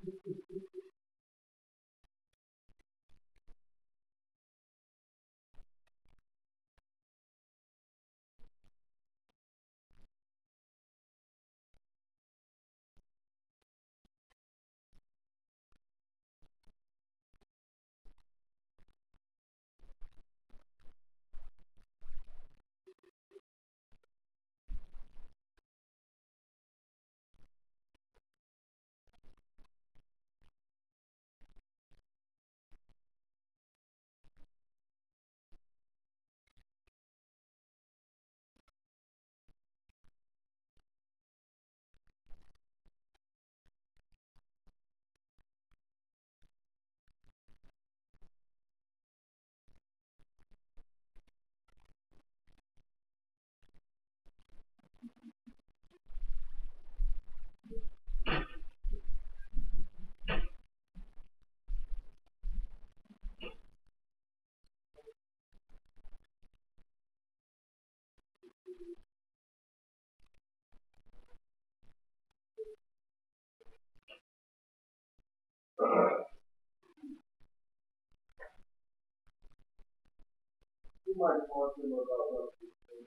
You might talk to him about what you think.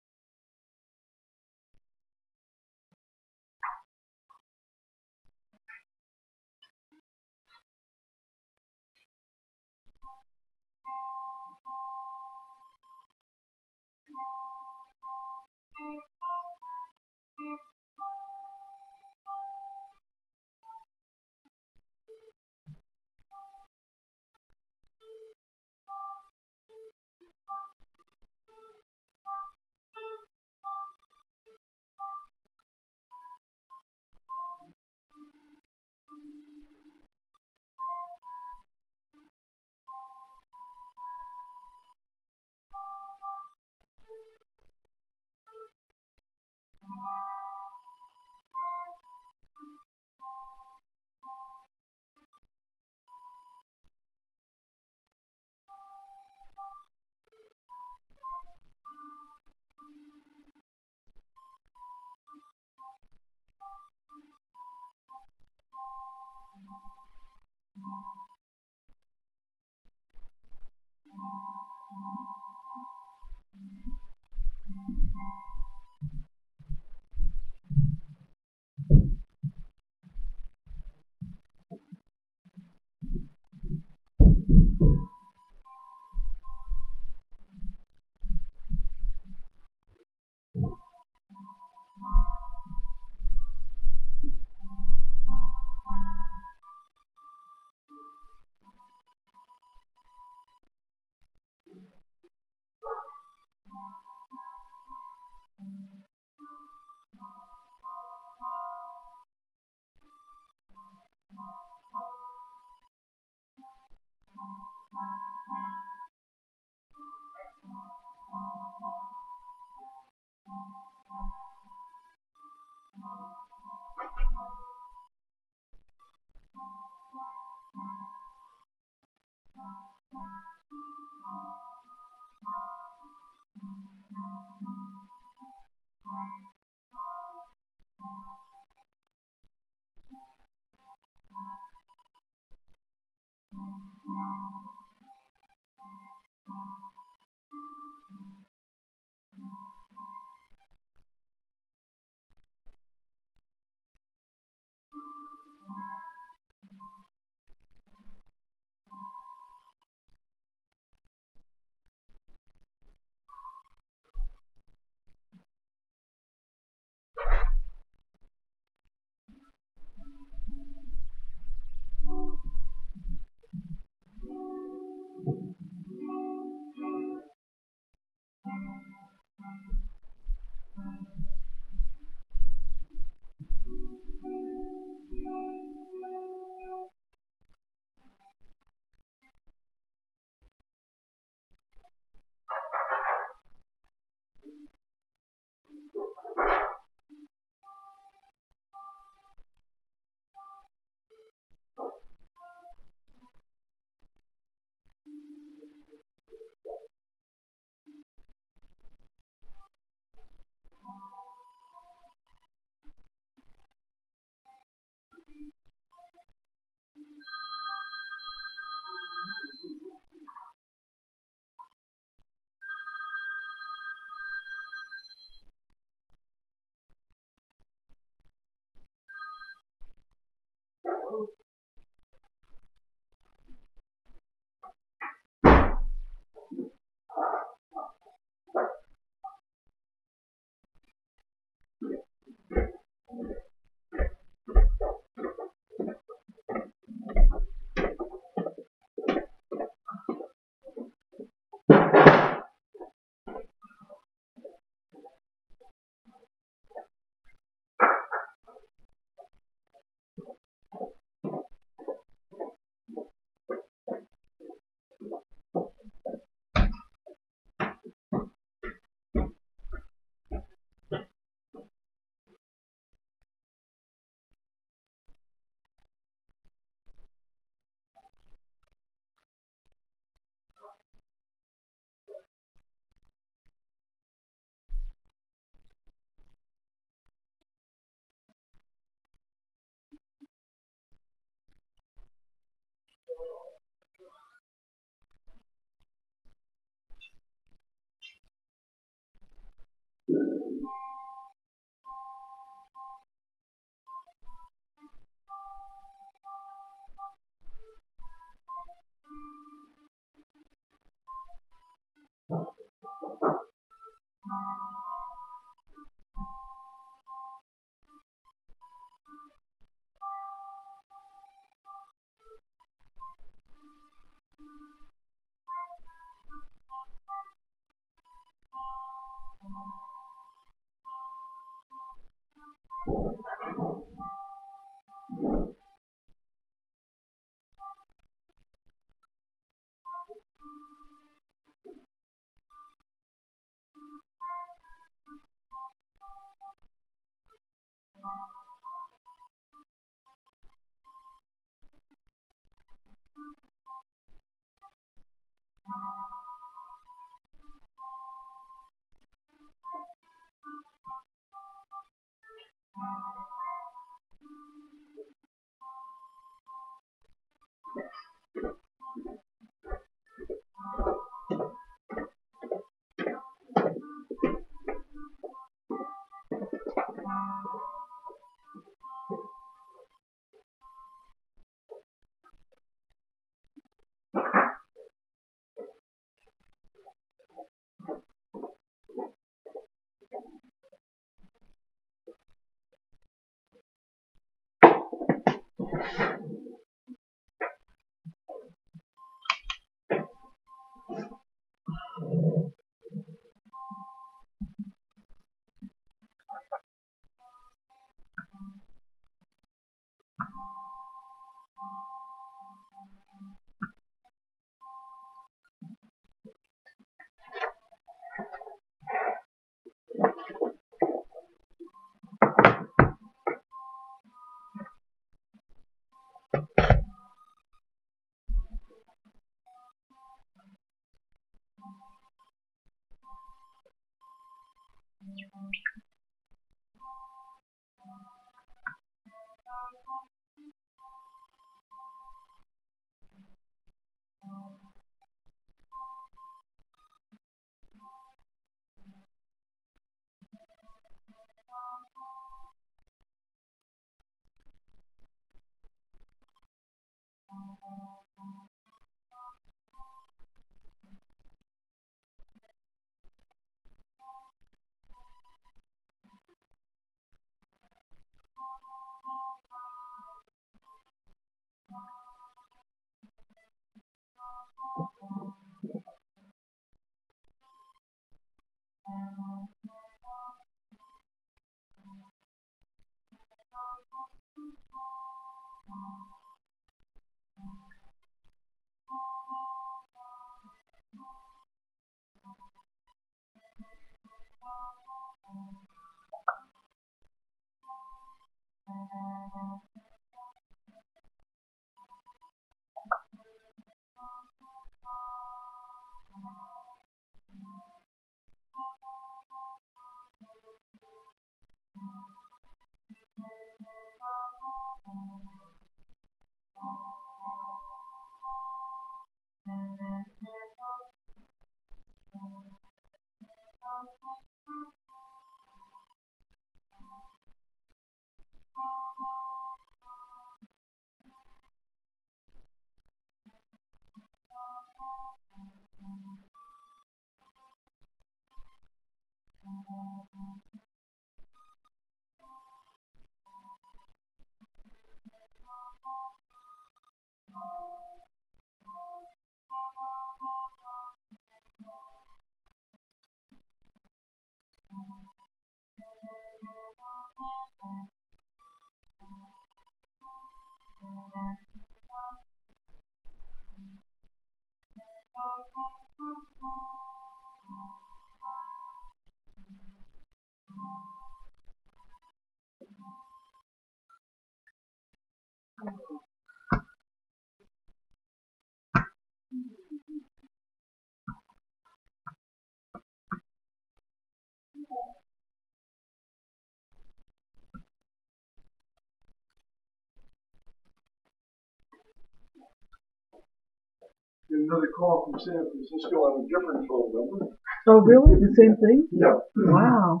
Get another call from San Francisco on a different phone number. Oh, really? The same thing? Yeah. Wow.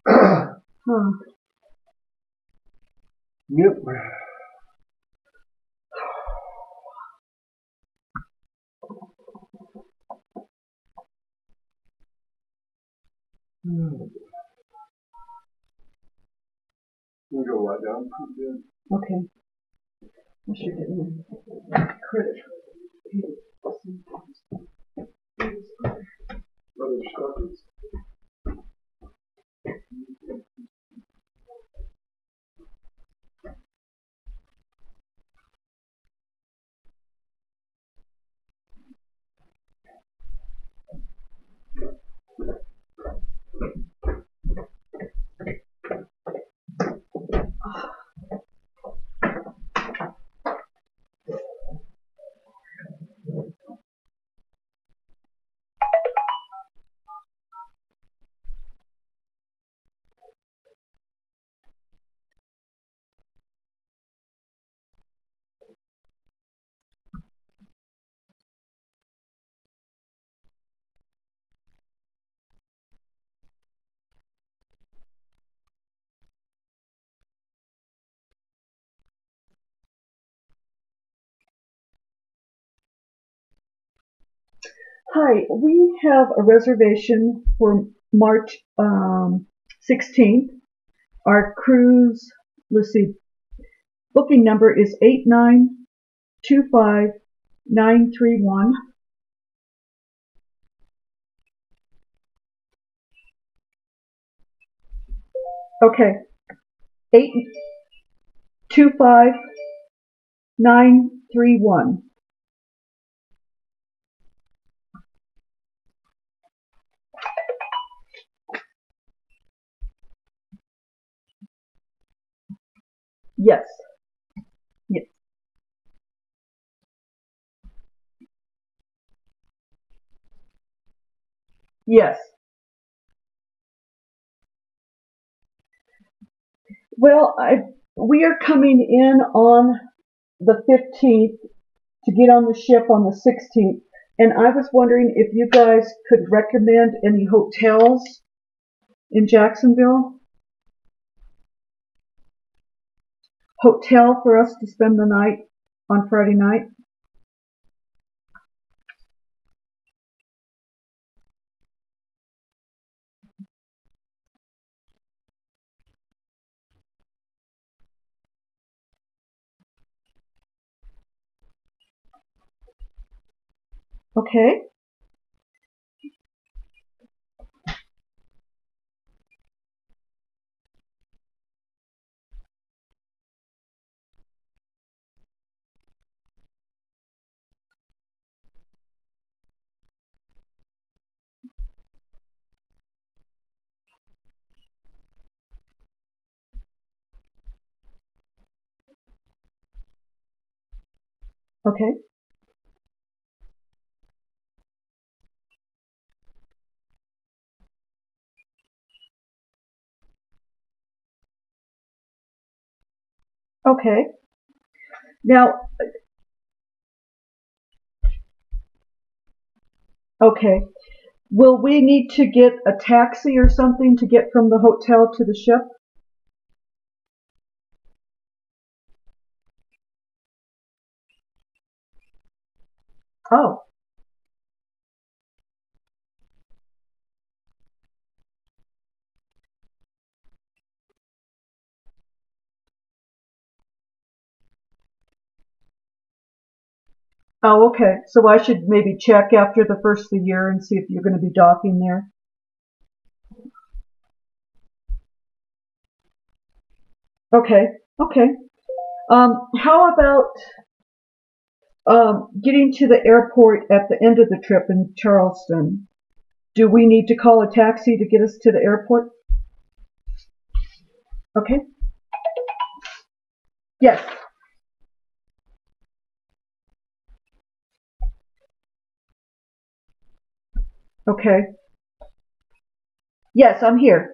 Huh. Yep. We'll go right down. Okay. I should get my credit. Other instructions. Hi, we have a reservation for March 16th. Our cruise, let's see, booking number is 8925931. Okay, 8925931. Yes. Yes. Yes. Well, we are coming in on the 15th to get on the ship on the 16th, and I was wondering if you guys could recommend any hotels in Jacksonville. Hotel for us to spend the night on Friday night. Okay. Okay. Okay. Now, okay. Will we need to get a taxi or something to get from the hotel to the ship? Oh. Oh, okay. So I should maybe check after the first of the year and see if you're going to be docking there. Okay. Okay. How about getting to the airport at the end of the trip in Charleston? Do we need to call a taxi to get us to the airport? Okay. Yes. Okay. Yes, I'm here.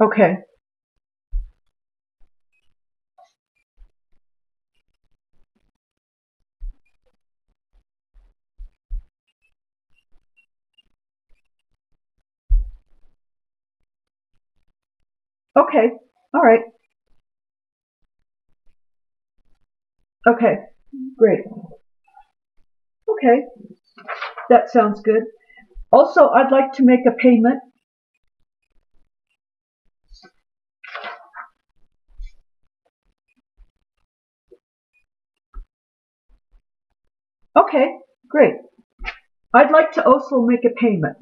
Okay. Okay. All right. Okay. Great. Okay. That sounds good. Also, I'd like to make a payment. Okay. Great. I'd like to also make a payment.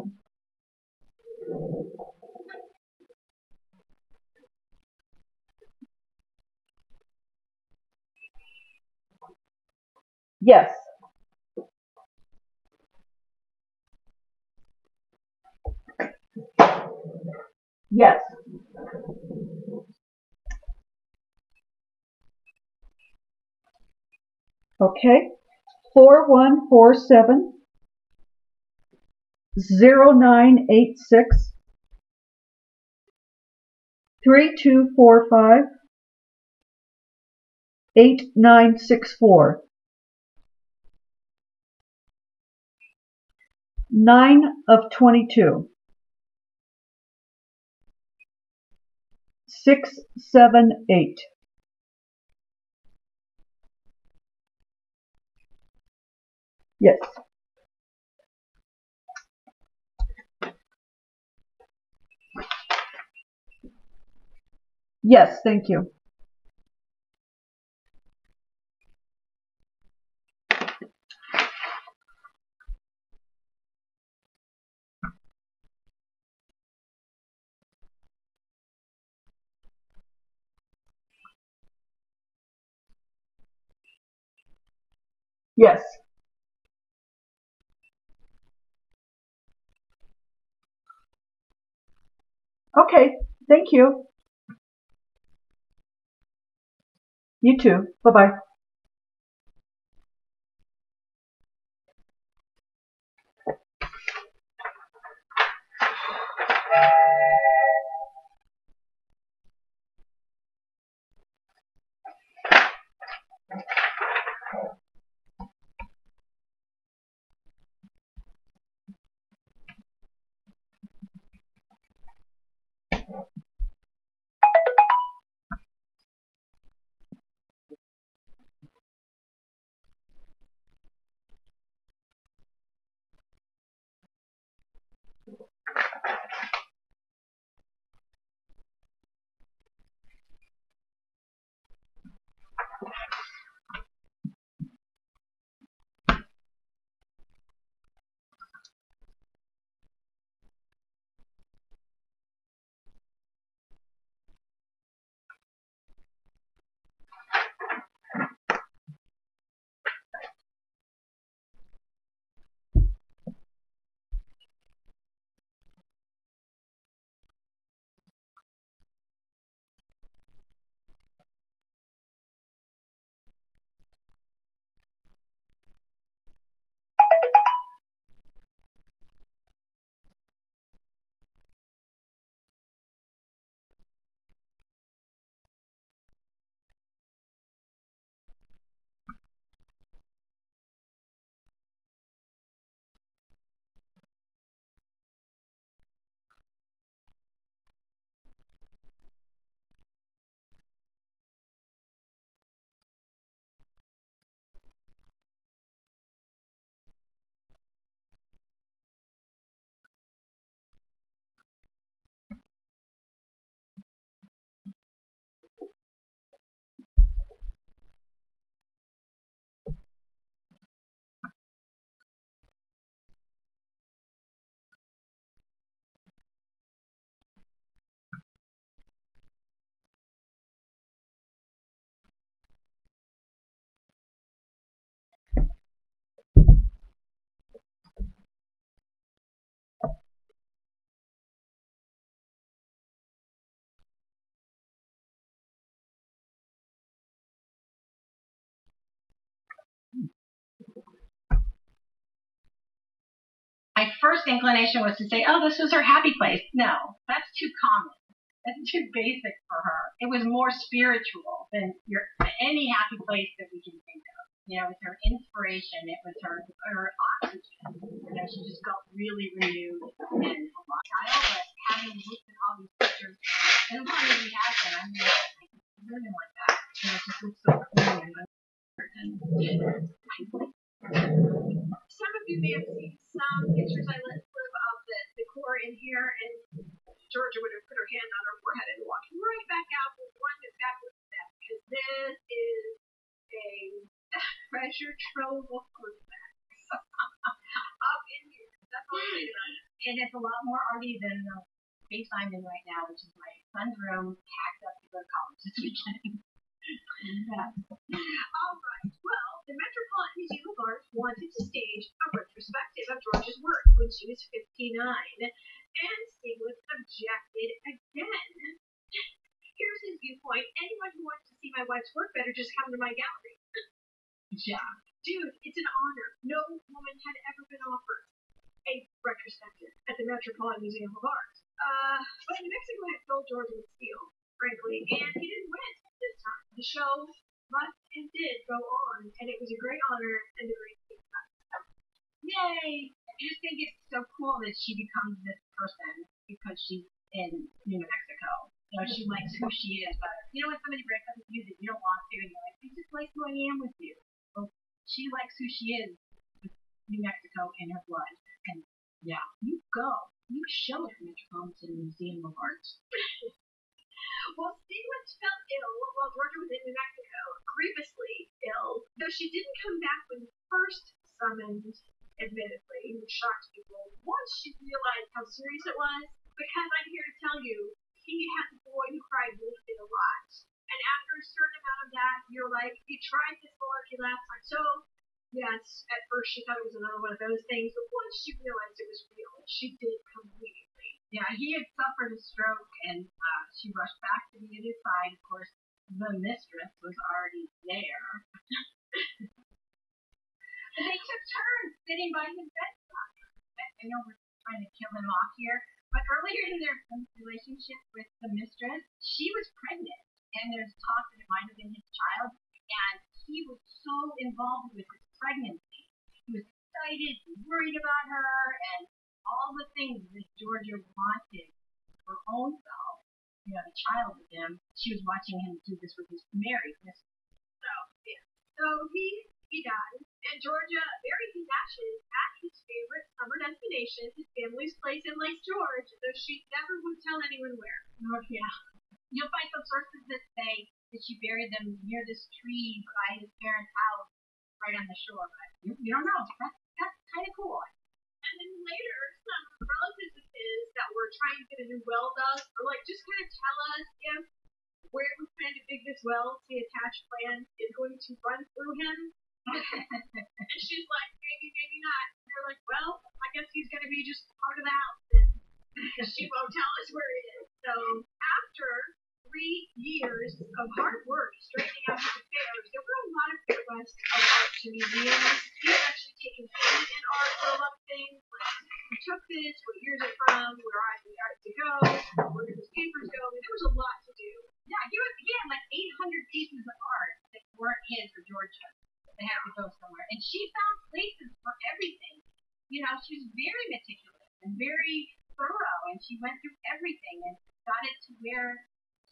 Yes. Yes. Okay. 4147 0986 3245 8964 9 of 22 678. Yes. Yes, thank you. Yes. Okay, thank you. You too. Bye-bye. my first inclination was to say, oh, this was her happy place. No, that's too common. That's too basic for her. It was more spiritual than any happy place that we can think of. You know, it was her inspiration. It was her oxygen. You know, she just felt really renewed and alive. But having looked at all these pictures, as long as we have them, I'm living like that. You know, it just looks so clean and some of you may have seen some pictures I let slip of the decor in here, and Georgia would have put her hand on her forehead and walked right back out with one back with that, because this is a treasure trove of artifacts up in here. That's all I'm saying about it. And it's a lot more arty than the space I'm in right now, which is my son's room, packed up to go to college this weekend. Yeah. All right. Well, the Metropolitan Museum of Art wanted to stage a retrospective of George's work when she was 59, and Stieglitz objected again. Here's his viewpoint. Anyone who wants to see my wife's work better just come to my gallery. Yeah. Dude, it's an honor. No woman had ever been offered a retrospective at the Metropolitan Museum of Art. But New Mexico had filled George with steel, frankly, and he didn't win this time. The show must and did go on, and it was a great honor and a great success. Yay! I just think it's so cool that she becomes this person because she's in New Mexico. You know, she likes who she is better. You know, when somebody breaks up with you that you don't want to, and you're like, I just like who I am with you. Well, she likes who she is with New Mexico in her blood. And yeah, you go. You show it at the Metropolitan Museum of Art. Well, Stieglitz felt ill while Georgia was in New Mexico, grievously ill, though she didn't come back when first summoned, admittedly, which shocked people, once she realized how serious it was, because I'm here to tell you, he had the boy who cried wolf in a lot. And after a certain amount of that, you're like, you tried this malarkey last time. So, yes, at first she thought it was another one of those things, but once she realized it was real, she did come immediately. Yeah, he had suffered a stroke, and she rushed back to be at his side. Of course, the mistress was already there. But they took turns sitting by his bedside. I know we're trying to kill him off here, but earlier in their relationship with the mistress, she was pregnant, and there's talk that it might have been his child, and he was so involved with his pregnancy. He was excited, worried about her, and all the things that Georgia wanted for her own self, you know, the child with him, she was watching him do this with his married mistress. So, yeah. So he died, and Georgia buried his ashes at his favorite summer destination, his family's place in Lake George, though she never would tell anyone where. Oh, yeah. You'll find some sources that say that she buried them near this tree by his parents' house, right on the shore, but you don't know. That's kind of cool. And then later, some relatives of his that were trying to get a new well dug, or like just kind of tell us if where we plan to dig this well, the attached plan is going to run through him. And she's like, maybe, maybe not. And they're like, well, I guess he's going to be just part of the house. And she won't tell us where it is. So after 3 years of hard work straightening out his affairs, there were a lot of requests of art to museums. He was actually taking payment in art for a lot of things, like who took this, what year is it from, where I need art to go, where do his papers go. I mean, there was a lot to do. Yeah, he had like 800 pieces of art that weren't his for Georgia. They had to go somewhere. And she found places for everything. You know, she was very meticulous and very thorough, and she went through everything and got it to where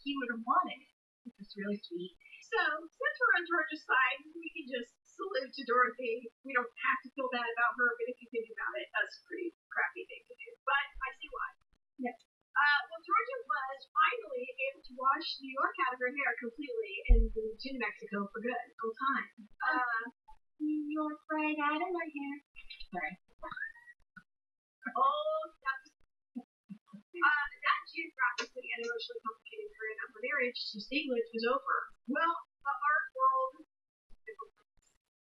he would have wanted it, which was really sweet. So, since we're on Georgia's side, we can just salute to Dorothy. We don't have to feel bad about her, but if you think about it, that's a pretty crappy thing to do. But I see why. Yes. Well, Georgia was finally able to wash New York out of her hair completely and moved to New Mexico for good, full time. New York right out of my hair. Sorry. Oh, that geographically and emotionally complicated career of her marriage to Stieglitz was over. Well, the art world,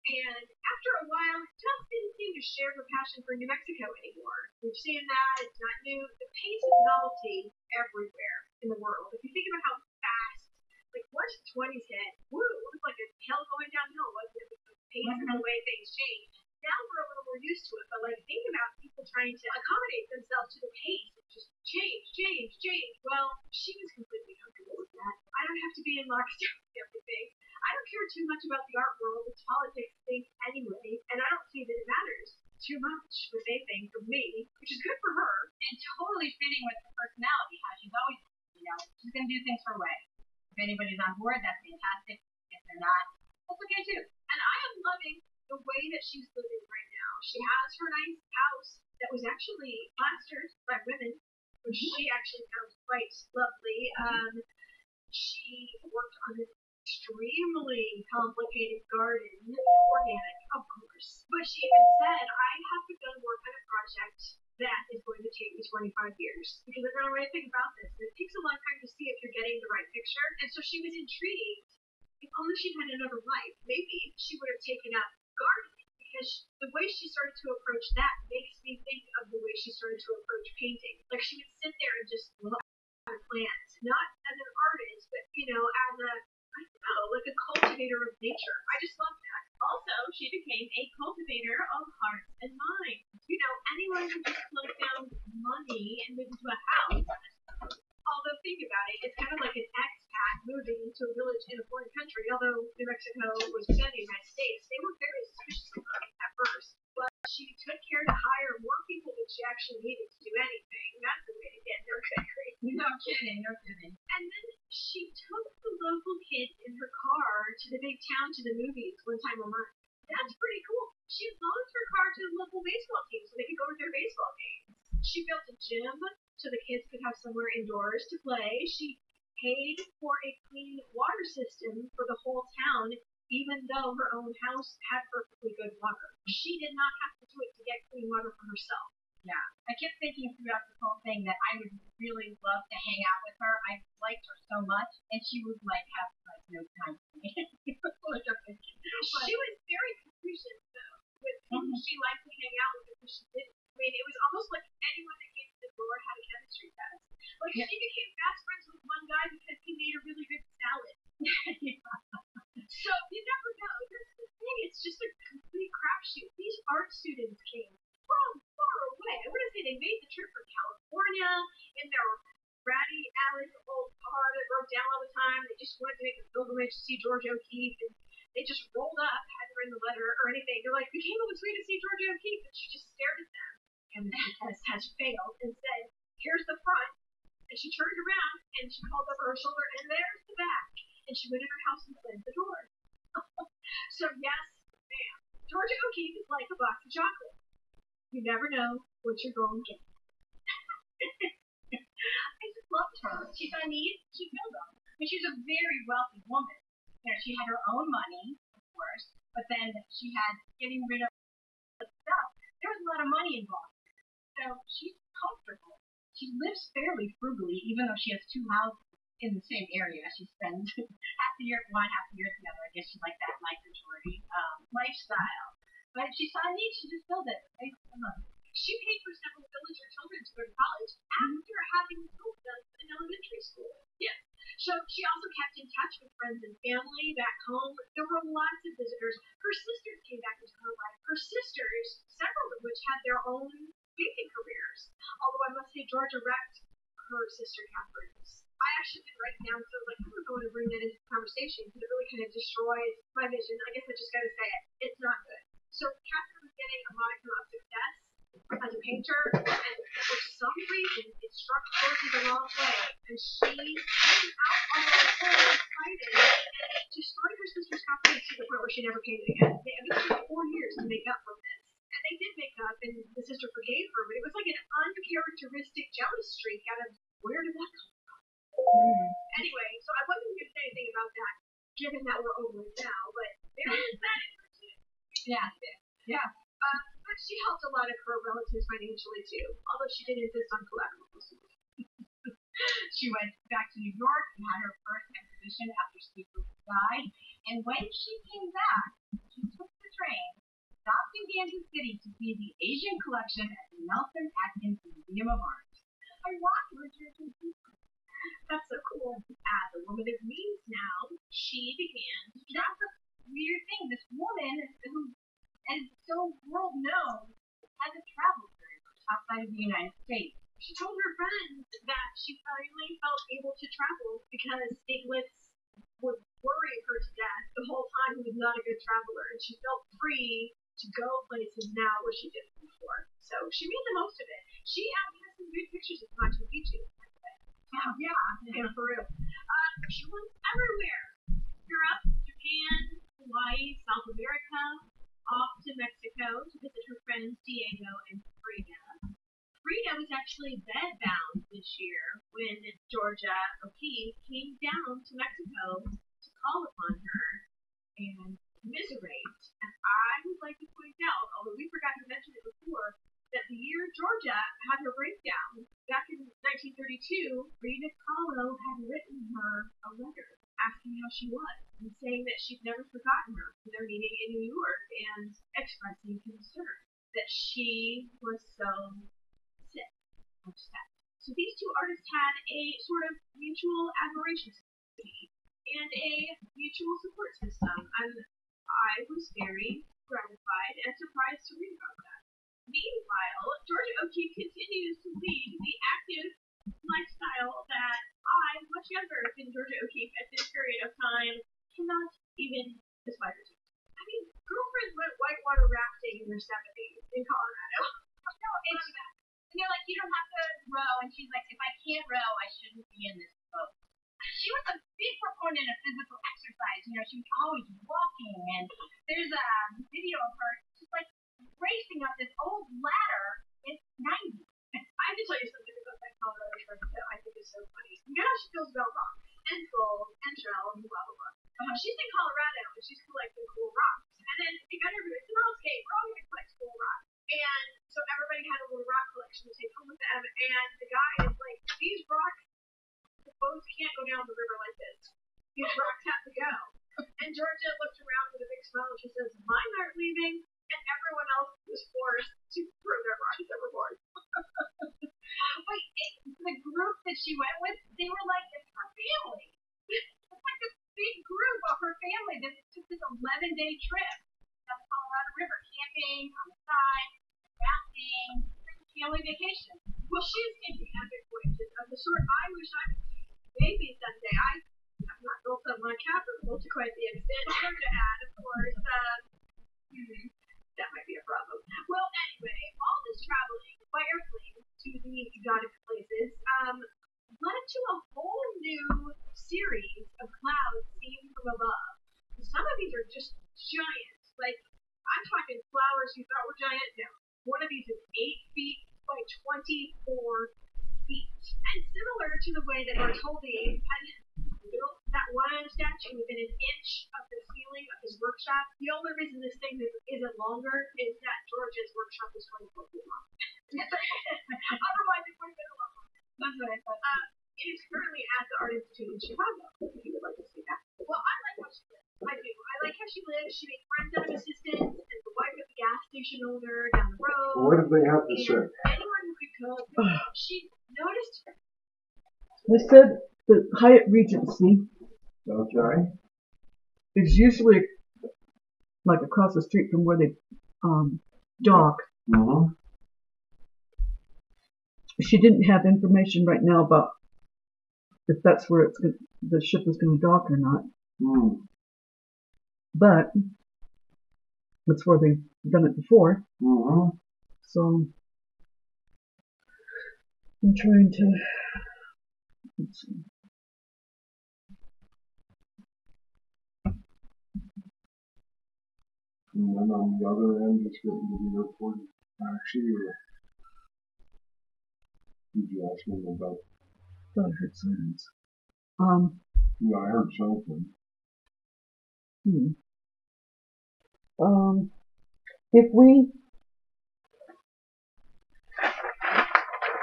and after a while, it just didn't seem to share her passion for New Mexico anymore. We've seen that, it's not new. The pace of novelty everywhere in the world. If you think about how fast, like once the 20s hit, woo, it was like a hell going downhill, wasn't it? Because the pace and the way things changed. Now we're a little more used to it, but like think about people trying to accommodate themselves to the pace of just change, change, change. Well, she was completely comfortable with that. I don't have to be in lockstep with everything. I don't care too much about the art world, what politics think anyway, and I don't see that it matters too much what they think of me, which is good for her. And totally fitting with her personality, how she's always, she's going to do things her way. If anybody's on board, that's fantastic. If they're not, that's okay too. And I am loving the way that she's living right now. She has her nice house that was actually plastered by women, which she actually found quite lovely. She worked on an extremely complicated garden, organic, of course. But she even said, I have begun work on a project that is going to take me 25 years. Because I don't know anything about this. And it takes a long time to see if you're getting the right picture. And so she was intrigued. If only she had another life, maybe she would have taken up gardening. Because the way she started to approach that makes me think of the way she started to approach painting. Like she would sit there and just look at plants. Not as an artist, but, as a, I don't know, like a cultivator of nature. I just love that. Also, she became a cultivator of hearts and minds. Anyone can just plug down money and move into a house. Although, think about it, it's kind of like an expat moving into a village in a foreign country. Although New Mexico was within the United States, they were very suspicious of her at first. But she took care to hire more people than she actually needed to do anything. That's the way to get their country. No kidding, no kidding. And then she took the local kids in her car to the big town to the movies one time a month. That's pretty cool. She loaned her car to the local baseball team so they could go to their baseball games. She built a gym so the kids could have somewhere indoors to play. She paid for a clean water system for the whole town, even though her own house had perfectly good water. She did not have to do it to get clean water for herself. Yeah, I kept thinking throughout this whole thing that I would really love to hang out with her. I liked her so much, and she would have no time for me. She was very capricious though. With whom she liked to hang out with, because she didn't. I mean, it was almost like anyone that came to the door had a chemistry test. Like she became fast friends with one guy because he made a really good salad. So you never know. That's the thing. It's just a complete crapshoot. These art students came from far away. I want to say they made the trip from California in their ratty alley old car that broke down all the time. They just wanted to make a pilgrimage to see George O'Keeffe, and they just rolled up, hadn't written the letter or anything. They're like, we came all this way to see George O'Keeffe, and she just stared at them. And the test has failed and said, here's the front. And she turned around and she called over her shoulder, and there's the back. And she went in her house and slammed the door. So yes, ma'am, George O'Keeffe is like a box of chocolate. You never know what you're going to get. I just loved her. She saw needs, she filled them. I mean, she was a very wealthy woman. She had her own money, of course, but then she had getting rid of stuff. There was a lot of money involved. So she's comfortable. She lives fairly frugally, even though she has two houses in the same area. She spends half the year at one, half the year at the other. I guess she liked that migratory lifestyle. But if she saw a need, she just filled it. I love it. She paid for several villager children to go to college after having helped them in elementary school. Yes. So she also kept in touch with friends and family back home. There were lots of visitors. Her sisters came back into her life. Her sisters, several of which had their own painting careers. Although I must say Georgia wrecked her sister Catherine's. I actually did write it down, so I'm going to bring that into the conversation because it really kind of destroys my vision. I guess I just got to say it. It's not good. So Catherine was getting a modicum of success as a painter, and for some reason it struck Georgie the wrong way, and she went out on her own, fighting, and destroyed her sister's confidence to the point where she never painted again. It took 4 years to make up for this. And they did make up, and the sister forgave her, but it was like an uncharacteristic jealous streak out of where did that come from? Anyway, so I wasn't going to say anything about that, given that we're over it now, but there is that interesting. Yeah. Yeah. But she helped a lot of her relatives financially too, although she did insist on collateral support. She went back to New York and had her first exhibition after Steve died, and when she came back, she took the train, stopped in Kansas City to see the Asian collection at the Nelson Atkins Museum of Art. I walked with her to see her. That's so cool. As a woman of means now, she began to That's a weird thing. This woman who is so world known hasn't traveled very much. outside of the United States. She told her friends that she finally felt able to travel because statelets would worry her to death the whole time who was not a good traveler, and she felt free to go places now where she didn't before. So she made the most of it. She has some good pictures of Machu Picchu, by the way. Yeah, for real. She went everywhere. Europe, Japan, Hawaii, South America, off to Mexico to visit her friends Diego and Frida. Frida was actually bedbound this year when Georgia O'Keeffe came down to Mexico to call upon her and commiserate. And I would like to point out, although we forgot to mention it before, that the year Georgia had her breakdown, back in 1932, Frida Kahlo had written her a letter asking how she was and saying that she'd never forgotten her from their meeting in New York and expressing concern that she was so sick, upset. So these two artists had a sort of mutual admiration and a mutual support system, and I was very gratified and surprised to read about that. Meanwhile, Georgia O'Keeffe continues to lead the active lifestyle that I, much younger than Georgia O'Keeffe at this period of time, cannot even aspire to. I mean, girlfriends went whitewater rafting in their 70s in Colorado. No, it's, and they're like, you don't have to row, and she's like, if I can't row, I shouldn't be in this boat. She was a big proponent of physical exercise. You know, she was always walking, and there's a video of her just like racing up this old ladder in 90. I have to tell you something about that Colorado trip that I think is so funny. You know how she feels about rocks and gold and gel and blah blah blah. She's in Colorado and she's collecting cool rocks. And then they got her it's an all skate. We're all gonna collect cool rocks. And so everybody had a little rock collection to take home with them. And the guy is like, these rocks, the boats can't go down the river like this. These rocks have to go. And Georgia looked around with a big smile and she says, mine aren't leaving. And everyone else was forced to throw their rocks overboard. Wait, the group that she went with, they were like, it's her family. It's like this big group of her family that took this 11-day trip down the Colorado River, camping on the side, rafting, family vacation. Well, she's in the epic voyages of the sort I wish I could take. Maybe someday. I've not built up my capital to quite the extent. Georgia had, of course. That might be a problem. Well, anyway, all this traveling by airplane to the exotic places led to a whole new series of clouds seen from above. Some of these are just giant. Like, I'm talking flowers you thought were giant. No. One of these is 8 feet by 24 feet. And similar to the way that Bartholdi had built that one statue within an inch of the ceiling of his workshop, the only reason this thing isn't longer is that George's workshop is 24 feet long. Otherwise, it would have been a lot longer. That's what I thought. It is currently at the Art Institute in Chicago, if you would like to see that. Well, I like how she lives. I do. I like how she lives. She makes friends out of assistants and the wife of the gas station owner down the road. What did they have to say? Anyone who could cook. She noticed her. We said the Hyatt Regency Okay. is usually like across the street from where they dock. Mm-hmm. She didn't have information right now about if that's where the ship is going to dock or not. Mm. But that's where they've done it before. Mm-hmm. So I'm trying to. Let's see. And then on the other end, it's getting to the airport taxi, or did you ask me about? Thought I heard sirens. Yeah, I heard something. If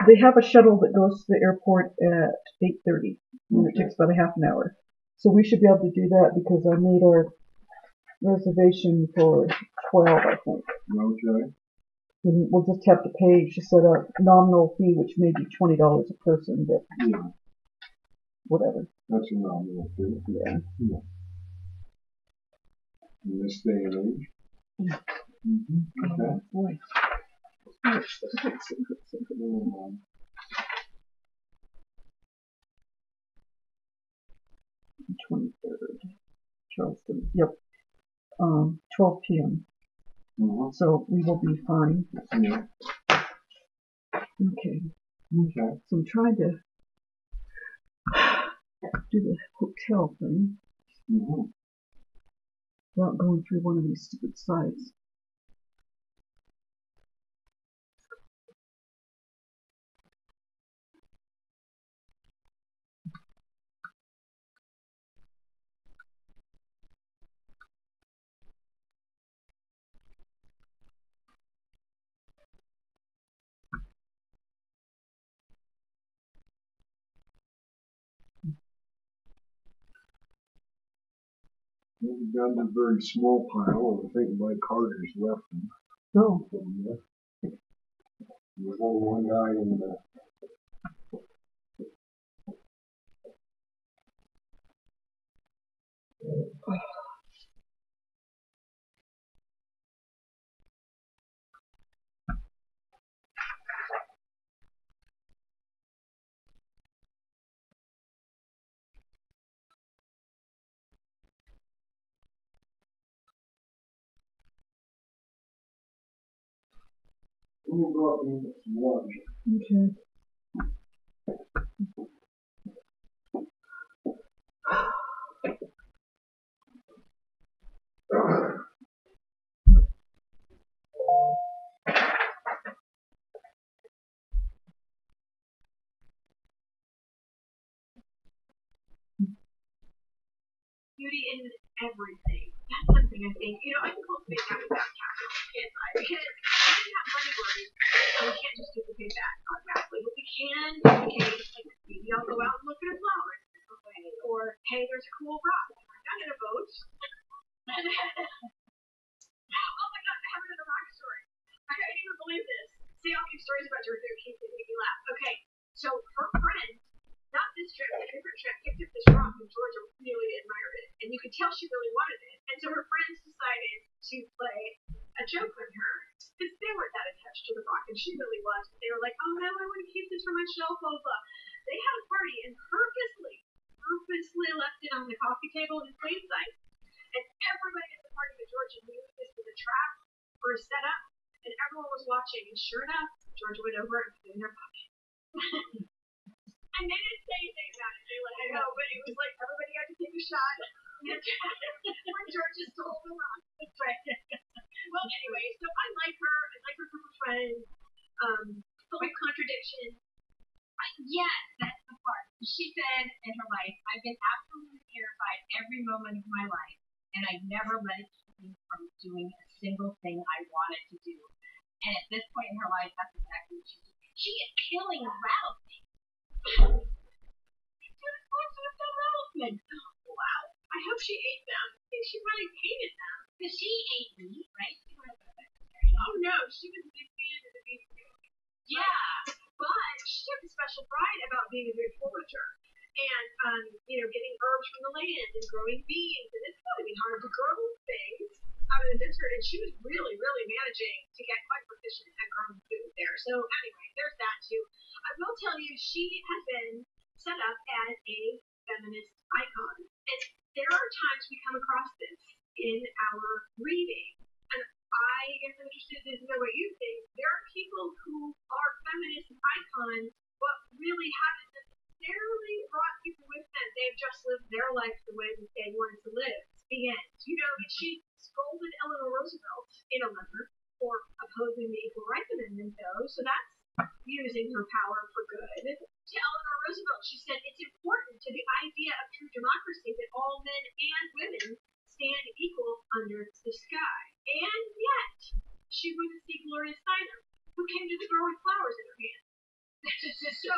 they have a shuttle that goes to the airport at 8:30, and it takes about a half an hour. So we should be able to do that because I made our reservation for 12, I think. Okay. And we'll just have to pay, she said, a nominal fee, which may be $20 a person, but Yeah. whatever. That's a nominal fee. Yeah. In this day and age. Mm-hmm. Okay. Boy. 23rd, Charleston. Yep. 12 p.m. Mm-hmm. So we will be fine. Yeah. Okay. Okay. So I'm trying to do the hotel thing without going through one of these stupid sites. Moving down to a very small pile, and I think Mike Carter's left them. No. There's only one guy in the. Let me go up and get some lunch. Okay. Beauty in everything. That's something I think, I can cultivate that without capital, can't I? Because we didn't have money worries, so we can't just duplicate that automatically. But we can duplicate, like, maybe I'll go out and look at a flower in a different way. Or, hey, there's a cool rock. I'm not in a boat. Oh my god, I have another rock story. I didn't even believe this. See, all these stories about Georgia keep making me laugh. Okay, so her friend, not this trip, a different trip, picked up this rock and Georgia really admired it. And you could tell she really wanted it. And so her friends decided to play a joke on her. Because they weren't that attached to the rock, and she really was. They were like, oh no, I want to keep this for my shelf, blah, blah, blah. They had a party and purposely left it on the coffee table in plain sight. And everybody at the party that Georgia knew this was a trap or a setup. And everyone was watching. And sure enough, Georgia went over and put it in her pocket. And they didn't say anything about it. They let it go, but it was like everybody got to take a shot when Georgia stole the rock. That's right. Well, anyway, so I like her. I like her group of friends. Full of contradiction. Yes, that's the part. She said in her life, I've been absolutely terrified every moment of my life, and I never let it keep me from doing a single thing I wanted to do. And at this point in her life, that's exactly what she's doing. She is killing rattlesnakes. Rattlesnake. Wow. I hope she ate them. I think she really hated them. Because she ate meat, right? Oh no, she was a big fan of the beef. Yeah. But she took a special pride about being a good forager and, getting herbs from the land and growing beans. And it's got to be hard to grow things out of the desert. And she was really, really managing to get quite proficient at growing food there. So anyway, there's that too. I will tell you, she has been set up as a feminist icon. And there are times we come across this in our reading. And I am interested to know what you think. There are people who are feminist icons, but really haven't necessarily brought people with them. They've just lived their life the way that they wanted to live. The end. And she scolded Eleanor Roosevelt in a letter for opposing the Equal Rights Amendment, though. So that's using her power for good. To Eleanor Roosevelt, she said, it's important to the idea of true democracy that all men and women stand equal under the sky. And yet, she wouldn't see Gloria Steinem, who came to the door with flowers in her hand. So,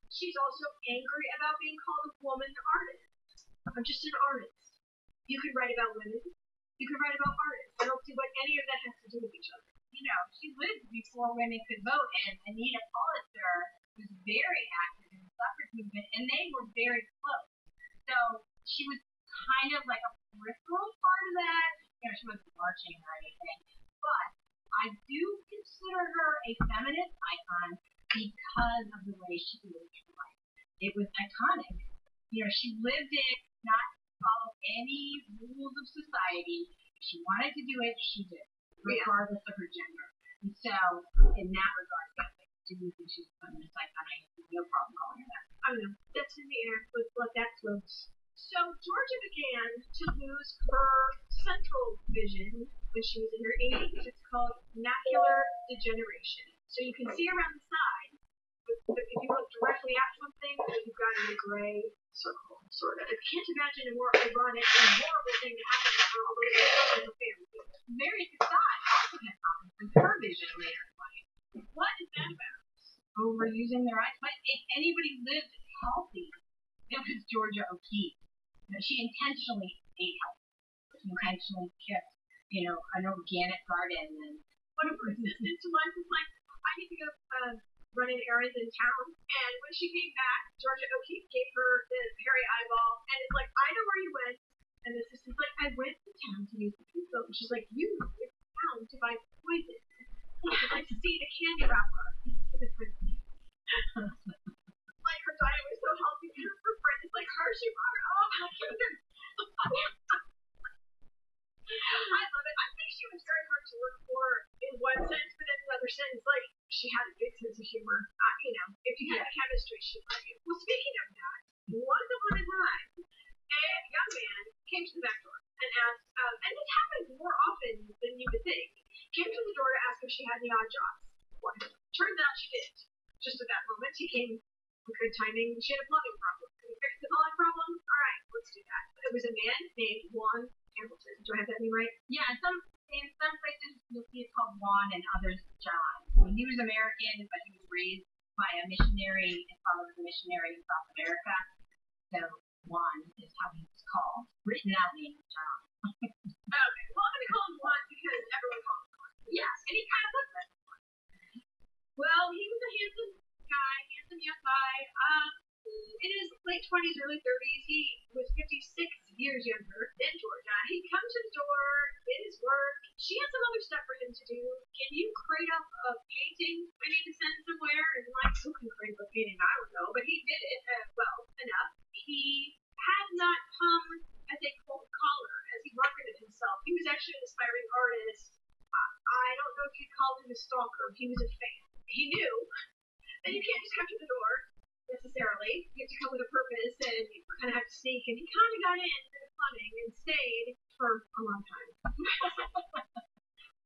she's also angry about being called a woman artist. I'm just an artist. You could write about women. You could write about artists. I don't see what any of that has to do with each other. She lived before women could vote, and Anita Pulitzer was very active in the suffrage movement, and they were very close. So she was kind of like a peripheral part of that. She wasn't marching or anything. But I do consider consider her a feminist icon because of the way she lived her life. It was iconic. She lived it, not follow any rules of society. If she wanted to do it, she did, regardless of her gender. And so, in that regard, yes, I do think she's a feminist icon. I have no problem calling her that. I don't know. That's in the air. Let's let that float. So Georgia began to lose her central vision when she was in her 80s. It's called macular degeneration. So you can see around the side, but if you look directly at something, you've got a gray circle, sort of. I can't imagine a more ironic and horrible thing to happen to her, although it's still in the family. Mary Cassatt also had problems with her vision later in life. What is that about? Overusing their eyes. But if anybody lived healthy, it was Georgia O'Keeffe. She intentionally ate healthy. She intentionally kept, an organic garden. And one of her assistants once was like, I need to go run an errand in town. And when she came back, Georgia O'Keeffe gave her the hairy eyeball. And it's like, I know where you went. And the assistant's like, I went to town to use the pizza. And she's like, you went to town to buy poison. I'd like to see the candy wrapper. Like her diet was so healthy, and her friend is like Hershey bar. Oh my goodness! I love it. I think she was very hard to work for in one sense, but in another sense, like she had a big sense of humor. If you had chemistry, she'd love you. Well, speaking of that, once upon a time, a young man came to the back door and asked, and this happens more often than you would think. Came to the door to ask if she had any odd jobs. Well, turns out she did. Just at that moment, he came with good timing. She had a plumbing problem. Can we fix the plumbing problem? All right, let's do that. It was a man named Juan Hamilton. Do I have that name right? Yeah, in some places you'll see it called Juan and others John. He was American, but he was raised by a missionary. His father was a missionary in South America. So Juan is how he was called. Written out name John. Okay, well I'm going to call him Juan because everyone calls him Juan. Yes, and he kind of looks like Juan. Well, he was a handsome guy, handsome young guy. In his late 20s, early 30s, he was 56 years younger than Georgia. He'd come to the door, did his work. She had some other stuff for him to do. Can you crate up a painting I need to send somewhere? And like, who can crate up a painting? I don't know. But he did it well enough. He had not come as a cold caller, as he marketed himself. He was actually an aspiring artist. I don't know if you'd call him a stalker. He was a fan. He knew that you can't just come to the door necessarily. You have to come with a purpose, and you kind of have to sneak. And he kind of got into the plumbing and stayed for a long time.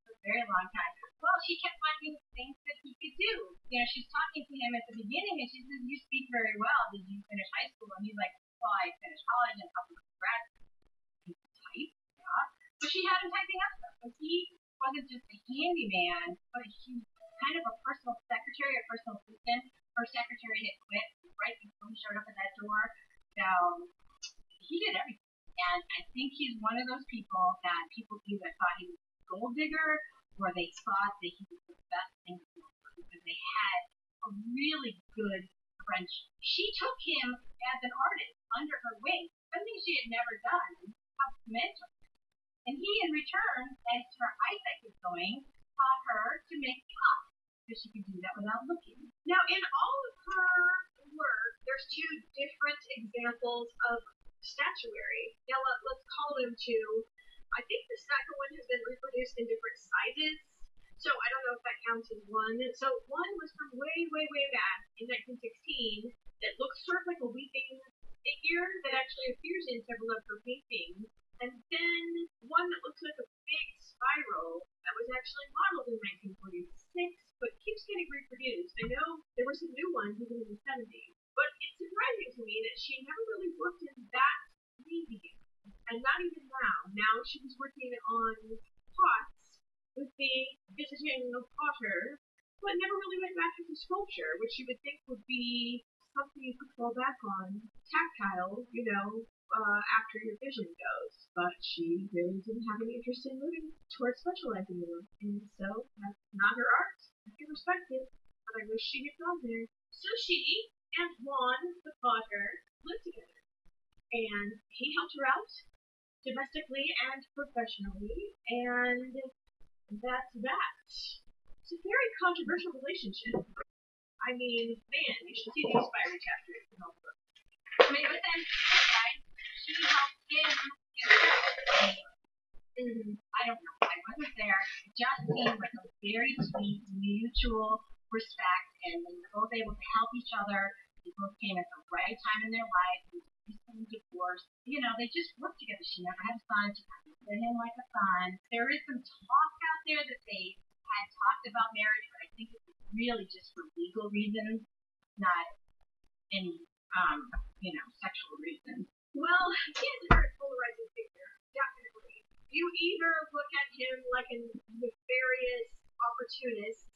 A very long time. Well, she kept finding things that he could do. She's talking to him at the beginning, and she says, "You speak very well. Did you finish high school?" And he's like, "Well, I finished college and a couple of grad school." He could type, yeah. So she had him typing up stuff. So he wasn't just a handyman, but he was kind of a personal secretary, a personal assistant. Her secretary had quit right before he showed up at that door. So he did everything. And I think he's one of those people that people either thought he was a gold digger or they thought that he was the best thing in the world because they had a really good friendship. She took him as an artist under her wing, something she had never done, helped mentor him. And he, in return, as her eyesight was going, taught her to make art. Because she could do that without looking. Now, in all of her work, there's two different examples of statuary. Now, let's call them two. I think the second one has been reproduced in different sizes, so I don't know if that counts as one. So one was from way, way, way back in 1916 that looks sort of like a weeping figure that actually appears in several of her paintings. And then one that looks like a big spiral that was actually modeled in 1946, but keeps getting reproduced. I know there were some new ones even in the 70s, but it's surprising to me that she never really worked in that medium, and not even now. Now she was working on pots with the visiting potter, but never really went back into sculpture, which you would think would be something you could fall back on, tactile, after your vision goes. But she really didn't have any interest in moving towards specializing in it, and so that's not her art. I can respect it, but I wish she had gone there. So she and Juan, the potter, lived together, and he helped her out domestically and professionally, and that's that. It's a very controversial relationship. I mean, man, you should see the inspiring chapter in the book. I mean, but then, right, she helped him get out. I don't know. I wasn't there. It just seemed like a very sweet, mutual respect, and they were both able to help each other. They both came at the right time in their life. They were recently divorced. You know, they just worked together. She never had a son. She kind of looked at him like a son. There is some talk out there that they had talked about marriage, but I think it was really just for legal reasons, not any, sexual reasons. Well, he is a very polarizing figure, definitely. You either look at him like a nefarious opportunist,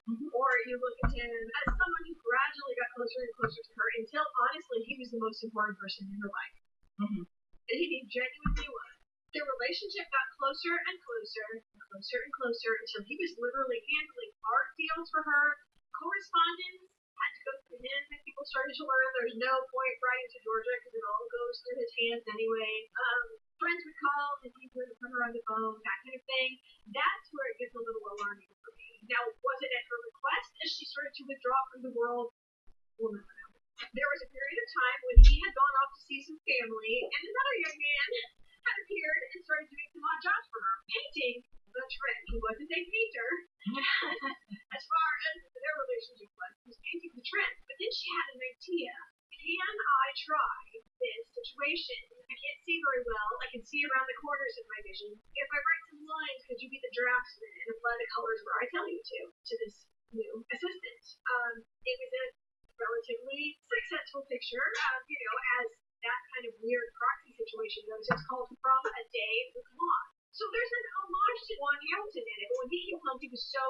or you look at him as someone who gradually got closer and closer to her until, honestly, he was the most important person in her life. And he genuinely was. Their relationship got closer and closer and closer and closer until he was literally handling art deals for her, correspondence, had to go through him, and people started to learn there's no point writing to Georgia because it all goes through his hands anyway. Friends would call and he would put her on the phone, that kind of thing. That's where it gets a little alarming for me. Now, was it at her request as she started to withdraw from the world? We'll never know. There was a period of time when he had gone off to see some family, and another young man had appeared and started doing some odd jobs for her, painting the trim. He wasn't a painter. As far as their relationship was, he was painting the trim. But then she had an idea. Can I try this situation? I can't see very well. I can see around the corners of my vision. If I write some lines, could you be the draftsman and apply the colors where I tell you to this new assistant? It was a relatively successful picture, as that kind of weird proxy situation goes. It's called From a Day with Lawn. So there's an homage to Juan Hamilton in it, but when he came home, he was so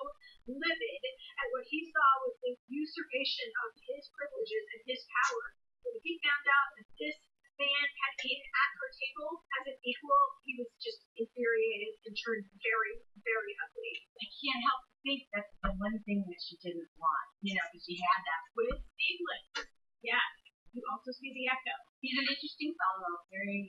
livid at what he saw was the usurpation of his privileges and his power. When he found out that this man had eaten at her table as an equal, he was just infuriated and turned very, very ugly. I can't help but think that's the one thing that she didn't want, because she had that with England. Yeah, you also see the echo. He's an interesting fellow, very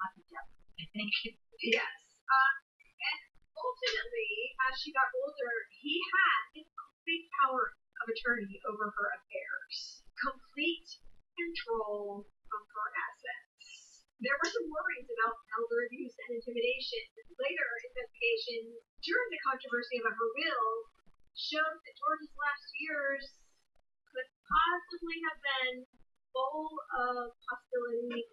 lots of depth, I think. Yes. And ultimately, as she got older, he had complete power of attorney over her affairs. Complete control of her assets. There were some worries about elder abuse and intimidation. Later investigations during the controversy about her will showed that George's last years could possibly have been full of hostility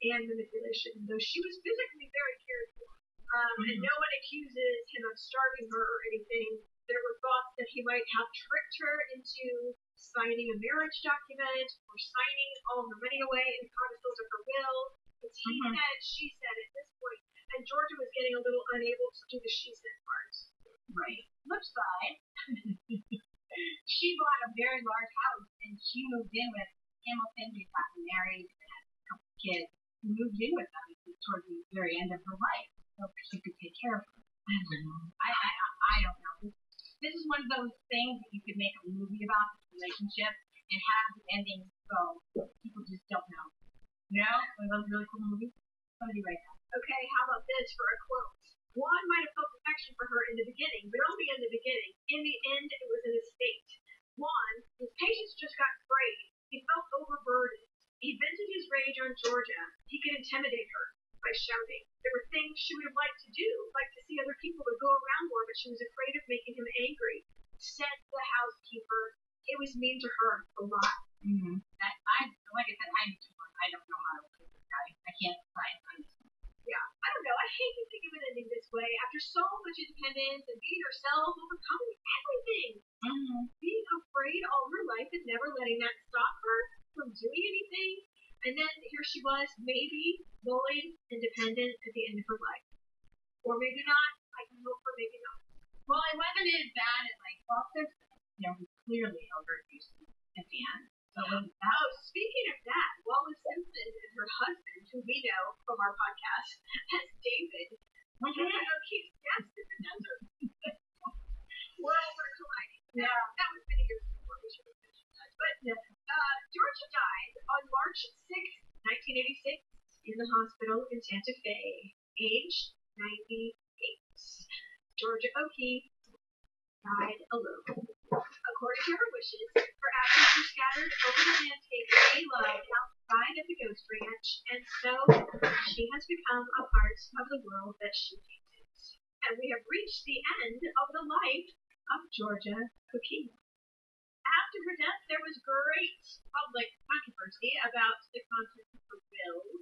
and manipulation, though she was physically very cared for. And no one accuses him of starving her or anything. There were thoughts that he might have tricked her into signing a marriage document or signing all her money away in codicils of her will. It's he said, she said at this point, and Georgia was getting a little unable to do the she said part. Right. Flip side, she bought a very large house and she moved in with Hamilton. They got married and had a couple of kids. She moved in with them towards the very end of her life, so she could take care of her. I don't know. This is one of those things that you could make a movie about, this relationship, and have the ending go. People just don't know. One of those really cool movies. Somebody write that. Okay, how about this for a quote? Juan might have felt affection for her in the beginning, but only in the beginning. In the end, it was an estate. Juan, his patience just got frayed. He felt overburdened. He vented his rage on Georgia. He could intimidate her by shouting. There were things she would have liked to do, like to see other people or go around more, but she was afraid of making him angry. Said the housekeeper. It was mean to her a lot. Like I said, I don't know how to look at this guy. I can't decide on this one. Yeah, I don't know. I hate to think of it ending this way. After so much independence and being herself, overcoming everything. Being afraid all her life and never letting that stop her from doing anything. And then here she was, maybe bullied, independent at the end of her life. Or maybe not. I can hope for maybe not. Well, it wasn't as bad as there's clearly elder abuse at the end. So speaking of that, Wallace Simpson and her husband, who we know from our podcast as David, keeps guests in the desert. Worlds are colliding. Yeah, that was many years before we should have mentioned that. But Georgia died on March 6, 1986, in the hospital in Santa Fe, age 98. Georgia O'Keeffe died alone. According to her wishes, her ashes were scattered over the landscape she loved outside of the Ghost Ranch, and so she has become a part of the world that she painted. And we have reached the end of the life of Georgia O'Keeffe. After her death, there was great public controversy about the contents of her will.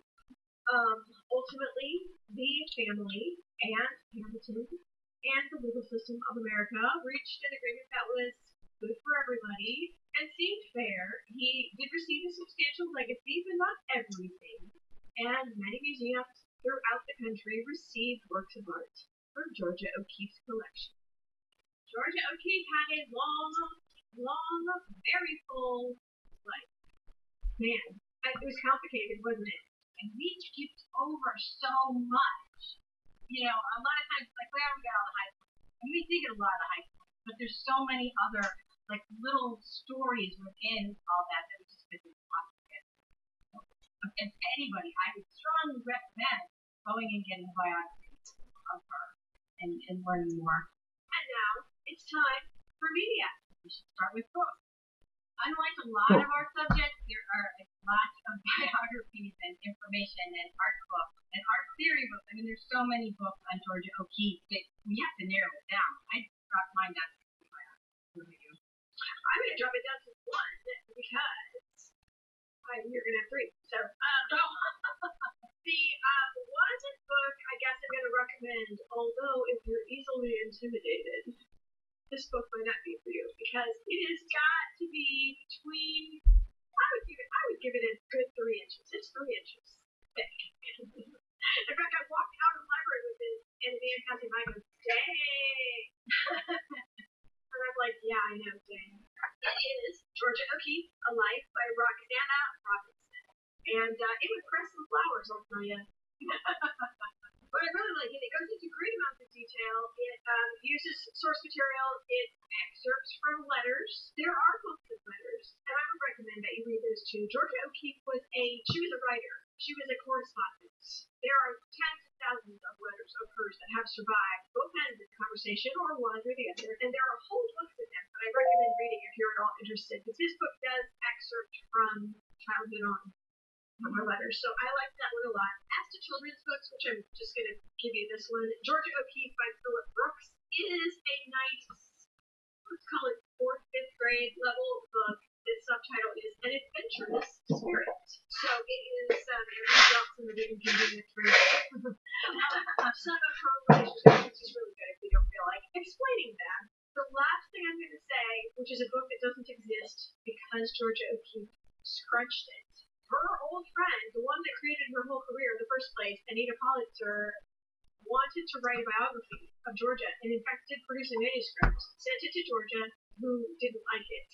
Ultimately, the family and Hamilton and the legal system of America reached an agreement that was good for everybody and seemed fair. He did receive a substantial legacy, but not everything. And many museums throughout the country received works of art from Georgia O'Keeffe's collection. Georgia O'Keeffe had a long, very full life. Man, it was complicated, wasn't it? And we skipped over so much. You know, a lot of times, like, well, we got all the high points. And we did get a lot of the high points. But there's so many other, like, little stories within all that we just couldn't possibly get. So, if anybody, I would strongly recommend going and getting a biography of her and learning more. And now, it's time for media. We should start with books. Unlike a lot of our subjects, there are lots of biographies and information and art books and art theory books. I mean, there's so many books on Georgia O'Keeffe that we have to narrow it down. I dropped mine down to 2 biographies. I'm going to drop it down to 1 because you're going to have 3. So, the one book I guess I'm going to recommend, although if you're easily intimidated, this book might not be for you because it has got to be between, I would give it a good 3 inches. It's 3 inches thick. In fact, I walked out of the library with it and Van passing by goes, dang. And I'm like, yeah, I know, dang. It is Georgia O'Keeffe, A Life by Roxana Robinson. And it would press some flowers, I'll tell you. But I really like it. It goes into great amounts of detail. It uses source material. It excerpts from letters. There are books of letters, and I would recommend that you read those too. Georgia O'Keeffe she was a writer. She was a correspondent. There are tens of thousands of letters of hers that have survived both ends of the conversation, or one or the other, and there are whole books of them that I recommend reading if you're at all interested. Because this book does excerpt from childhood on. From her letters. So I like that one a lot. As to children's books, which I'm just going to give you this one, Georgia O'Keeffe by Philip Brooks is a nice, let's call it 4th, 5th grade level book. Its subtitle is An Adventurous Spirit. So it is results in the reading can be some of her relationships, which is really good if you don't feel like explaining them. The last thing I'm going to say, which is a book that doesn't exist because Georgia O'Keeffe scrunched it. Her old friend, the one that created her whole career in the first place, Anita Politzer, wanted to write a biography of Georgia, and in fact did produce a manuscript, sent it to Georgia, who didn't like it,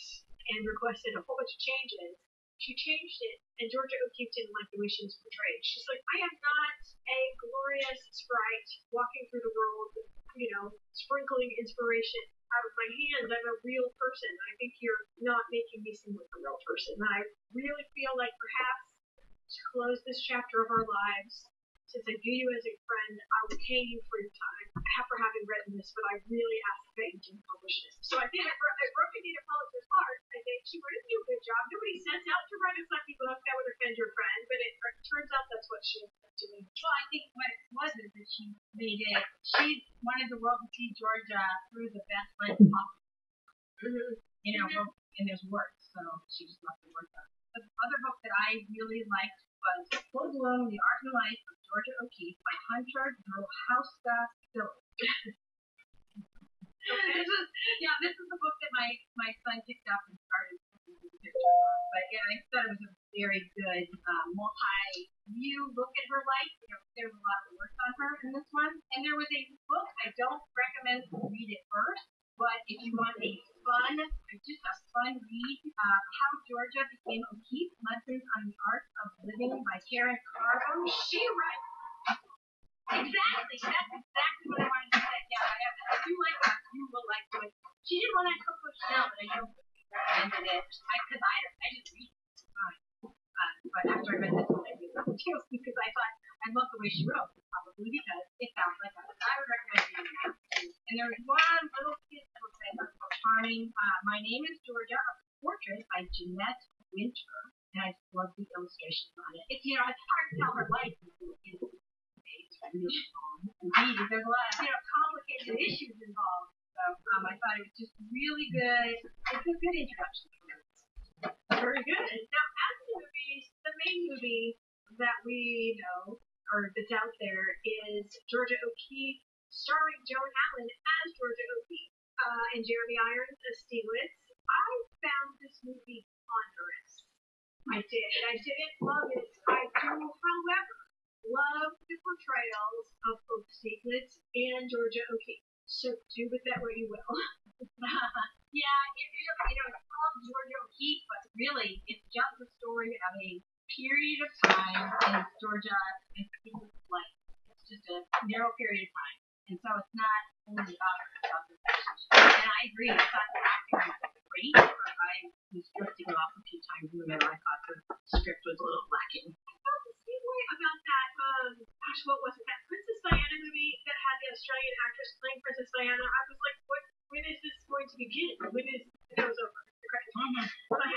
and requested a whole bunch of changes. She changed it, and Georgia O'Keeffe didn't like the way she was portrayed. She's like, I am not a glorious sprite walking through the world, sprinkling inspiration out of my hands. I'm a real person. I think you're not making me seem like a real person. And I really feel like perhaps to close this chapter of our lives, since I view you as a friend, I will pay you for your time after having written this, but I really ask that you didn't publish this. So I think I broke Anita Politzer's heart. I think she would have done a good job. Nobody sets out to write a sucky book that would offend your friend, but it turns out that's what she ended up doing. Well, I think what it was is that she wanted the world to see Georgia through the best lens possible. And there's words, so she just left the words out. The other book that I really liked was Full Blown, The Art and Life of Georgia O'Keeffe by Hunter Drohowska Phillips. This is the book that my son picked up and started looking at the picture of. But yeah, I thought it was a very good multi-view look at her life. There was a lot of work on her in this one. And there was a book I don't recommend to read it first, but if you want a fun read, How Georgia Became O'Keeffe, Lessons on the Art of Living by Karen Carbo. She writes. Exactly. That's exactly what I wanted to say. Yeah, I do like that. You will like it. She did one on Coco Chanel, but I don't recommend it. Because I just read it. It's fine. But after I read this one, I read it too because I thought I love the way she wrote. Probably because it sounds like that. I would recommend reading that too. And there was one little kid book that I thought charming. My Name is Georgia, a portrait by Jeanette Winter. And I love the illustrations on it. It's, it's hard to tell her life is really long. Indeed, there's a lot of, complicated issues involved. So I thought it was just really good. It's a good introduction for her. Very good. Now, as the movies, the main movie that we know, or that's out there, is Georgia O'Keeffe, starring Joan Allen as Georgia O'Keeffe, and Jeremy Irons as Stieglitz. I found this movie ponderous. I did. I didn't love it. I do, however, love the portrayals of both Stieglitz and Georgia O'Keeffe. So do with that what you will. Yeah, it's called Georgia O'Keeffe, but really, it's just a story of a period of time in Georgia and Stieglitz's life. It's just a narrow period of time. And so it's not only about herself as and I agree, I thought the acting was great, but I was drifting off a few times in the middle. I thought the script was a little lacking. I felt the same way about that, what was it, that Princess Diana movie that had the Australian actress playing Princess Diana. I was like, when is this going to begin? When is it was over? Well,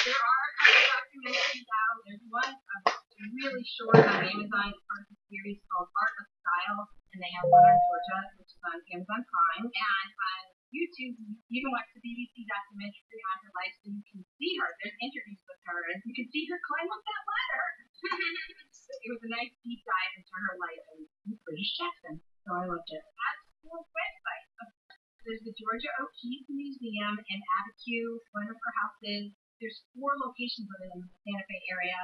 there are a couple of documentaries out. There's one really short on Amazon. It's part of a series called Art of Style, and they have one on Georgia, which is on Amazon Prime. And on YouTube, you can watch the BBC documentary on her life, so you can see her. There's interviews with her, and you can see her climb up that ladder. It was a nice deep dive into her life and British Jackson, so I loved it. As for website, there's the Georgia O'Keeffe Museum in Abiquiu, one of her houses. There's 4 locations of it in the Santa Fe area.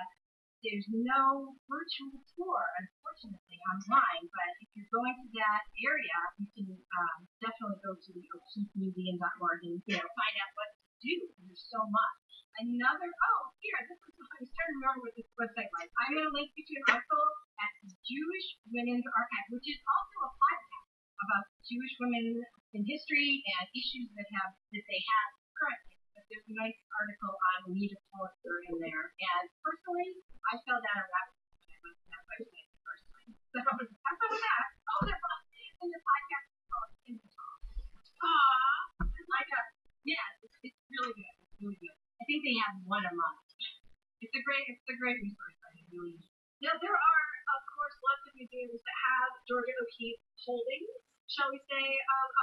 There's no virtual tour, unfortunately, online, but if you're going to that area, you can definitely go to the o'keeffemuseum.org and find out what to do. There's so much. Another, this is, I was trying to remember what this website was. I'm going to link you to an article at the Jewish Women's Archive, which is also a podcast about Jewish women in history and issues that they have currently. But there's a nice article on Anita Pulitzer in there. And personally, I fell down a rabbit hole when I went to that website the first time. So have fun with that. Oh, they're fun. And the podcast is called In the Talk. It's really good. It's really good. I think they have one a month. It's a great resource. I really. Now there are, of course, lots of museums that have Georgia O'Keeffe holdings, shall we say.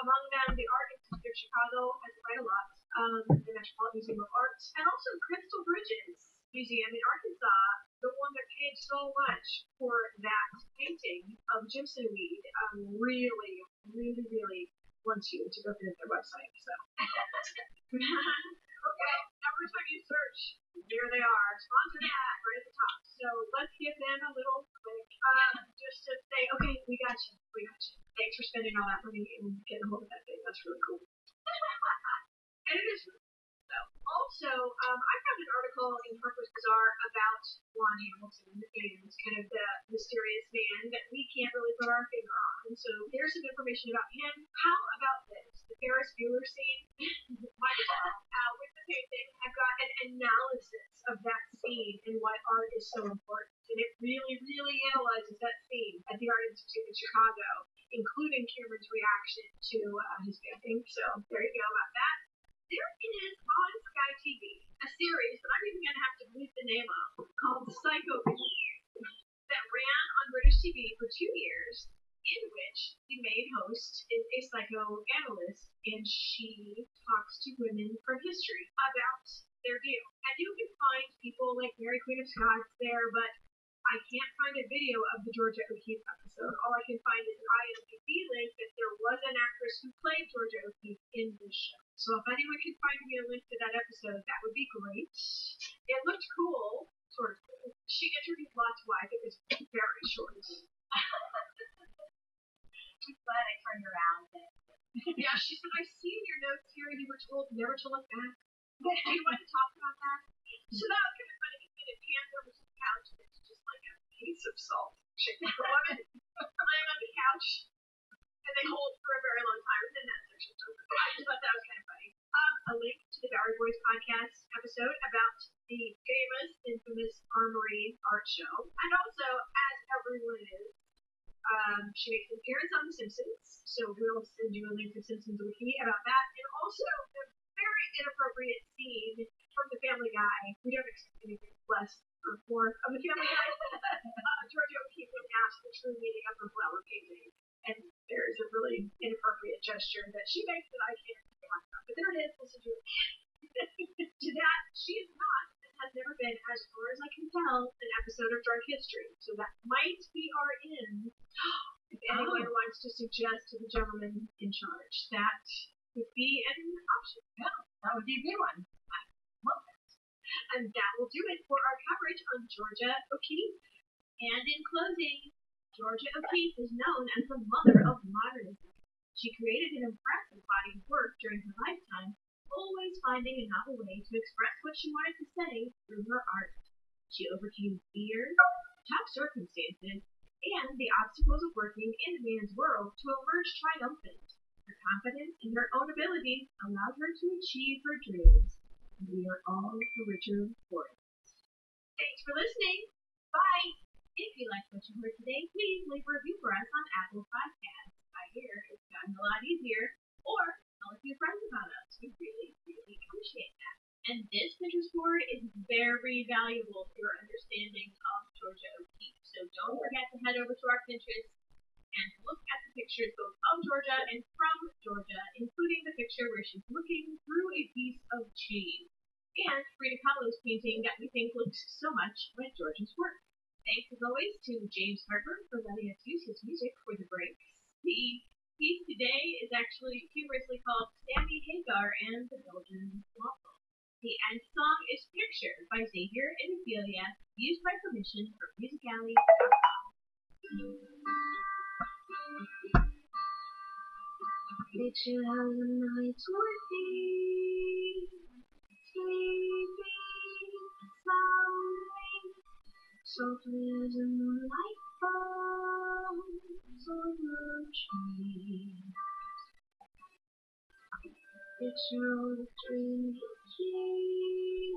Among them, the Art Institute of Chicago has quite a lot. The Metropolitan Museum of Art, and also Crystal Bridges Museum in Arkansas, the one that paid so much for that painting of Jimson Weed, really, really, really wants you to go visit their website. So. Okay, every time you search, there they are. Sponsor that right at the top. So let's give them a little click, just to say, okay, we got you. Thanks for spending all that money and getting a hold of that thing. That's really cool. And it is really cool. So, also, I found an article in Harper's Bazaar about Juan Hamilton and kind of the mysterious man that we can't really put our finger on. So here's some information about him. How about this? The Ferris Bueller scene? Might as well. With the painting, I've got an analysis of that scene and why art is so important. And it really, really analyzes that scene at the Art Institute in Chicago, including Cameron's reaction to his painting. So there you go about that. There is on Sky TV a series that I'm even going to have to bleep the name of called Psycho that ran on British TV for 2 years, in which the main host is a psychoanalyst, and she talks to women from history about their deal. And you can find people like Mary Queen of Scots there, but I can't find a video of the Georgia O'Keeffe episode. All I can find is an IMDb link that there was an actress who played Georgia O'Keeffe in this show. So if anyone can find me a link to that episode, that would be great. It looked cool, sort of cool. She interviewed Lot's wife. It was very short. I'm glad I turned around. Yeah, she said, I see in your notes here you were told never to look back. Do you want to talk about that? So that was kind of funny. It pans over to the couch, and it's just like a piece of salt. Chicken for women laying on the couch, and they hold for a very long time, and then that section's over. I just thought that was kind of funny. A link to the Bowery Boys podcast episode about the infamous Armory art show, and also, as everyone is, She makes an appearance on The Simpsons, so we'll send you a link to Simpsons Wiki about that. And also a very inappropriate scene from The Family Guy. We don't expect anything less or more of The Family Guy. Georgia O'Keeffe would ask the true meaning of her flower painting. And there is a really inappropriate gesture that she makes that I can't talk about. But there it is. Listen to it. To that, she is not and has never been, as far as I can tell, an episode of Drunk History. So that might be our in. If anyone wants to suggest to the gentleman in charge, that would be an option. Yeah, that would be a good one. I love that. And that will do it for our coverage on Georgia O'Keeffe. And in closing, Georgia O'Keeffe is known as the mother of modernism. She created an impressive body of work during her lifetime, always finding a novel way to express what she wanted to say through her art. She overcame fear, tough circumstances, and the obstacles of working in a man's world to emerge triumphant. Her confidence in her own abilities allowed her to achieve her dreams. And we are all the richer for it. Thanks for listening. Bye. If you liked what you heard today, please leave a review for us on Apple Podcasts. I hear it's gotten a lot easier. Or tell a few friends about us. We really, really appreciate that. And this Pinterest board is very valuable to your understanding of Georgia O'Keeffe. So don't forget to head over to our Pinterest and look at the pictures both of Georgia and from Georgia, including the picture where she's looking through a piece of cheese. And Frida Kahlo's painting that we think looks so much like Georgia's work. Thanks as always to James Harper for letting us use his music for the breaks. The piece today is actually humorously called Sammy Hagar and the Belgian Waffle. The end song is Picture by Xavier and Ophelia, used by permission from musicalley.com. Picture how the nights would be, sleeping softly as the moonlight falls on the trees. Picture all the dreams you keep,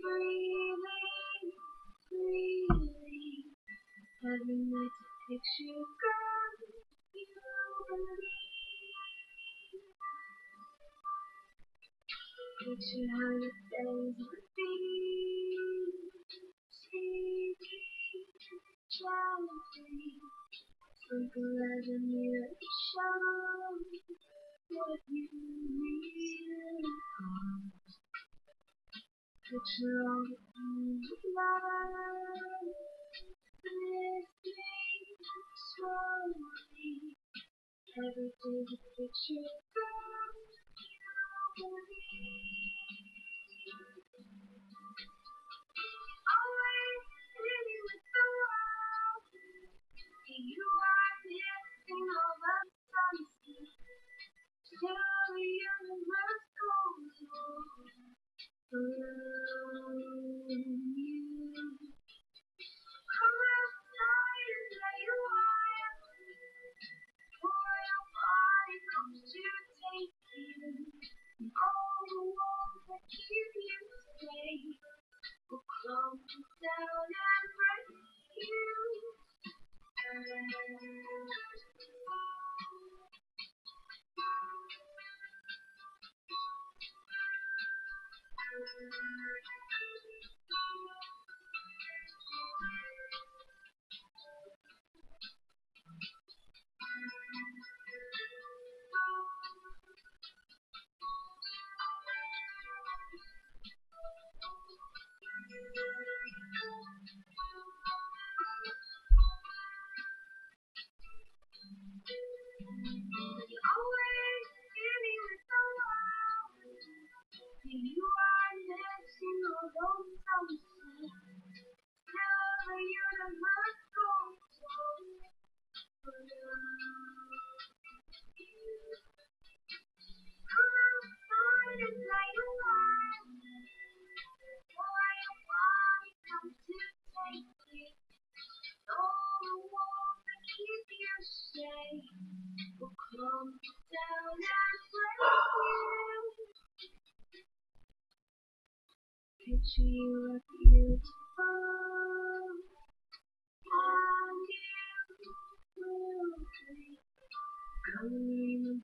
breathing freely. Every night's a picture, girl, you believe. Picture how your days would be, sleeping gently. Twinkle as a mirror shows what you really are. Picture all the things of life, lifting slowly. Every day's a picture, girl, you believe. Always living with the world. You are missing all the sunset. Till the universe goes on around you. Come outside and play a while. For your body comes to take you. And all the walls that keep you safe will crumble down and break you. Always living with the world. You are missing all those sunsets. Till the universe goes on around you. Come outside and play a while. For your body comes to take you. All the walls that keep you safe will crumble down and break you. Picture you are beautiful, and you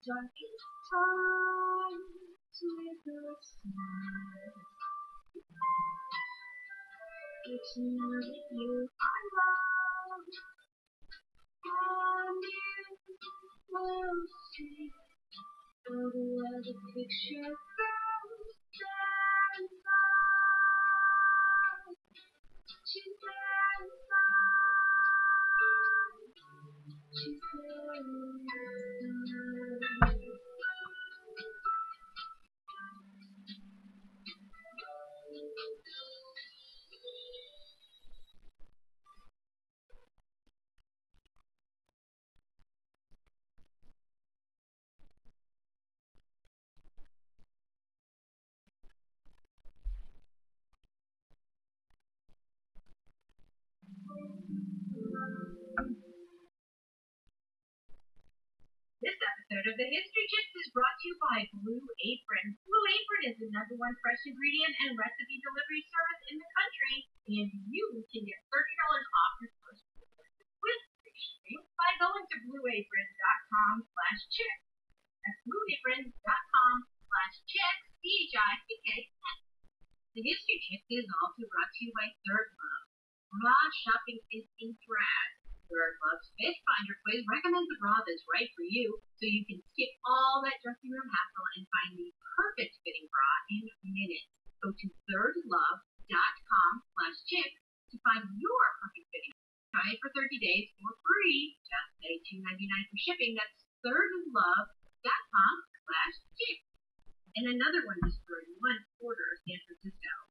darkest times with a smile. It's now that you are loved, and you will see all the other picture goes and by. She's there inside. She's there inside. This episode of the History Chicks is brought to you by Blue Apron. Blue Apron is the #1 fresh ingredient and recipe delivery service in the country, and you can get $30 off your first order with free shipping by going to blueapron.com/chicks. That's blueapron.com/chicks, CHICKS. The History Chicks is also brought to you by Third Love. Bra shopping is in drag. Third Love's Fit Finder quiz recommends a bra that's right for you, so you can skip all that dressing room hassle and find the perfect fitting bra in minutes. Go to thirdlove.com/chicks to find your perfect fitting. Try it for 30 days for free. Just pay $2.99 for shipping. That's thirdlove.com/chicks. And another one is for one quarter San Francisco.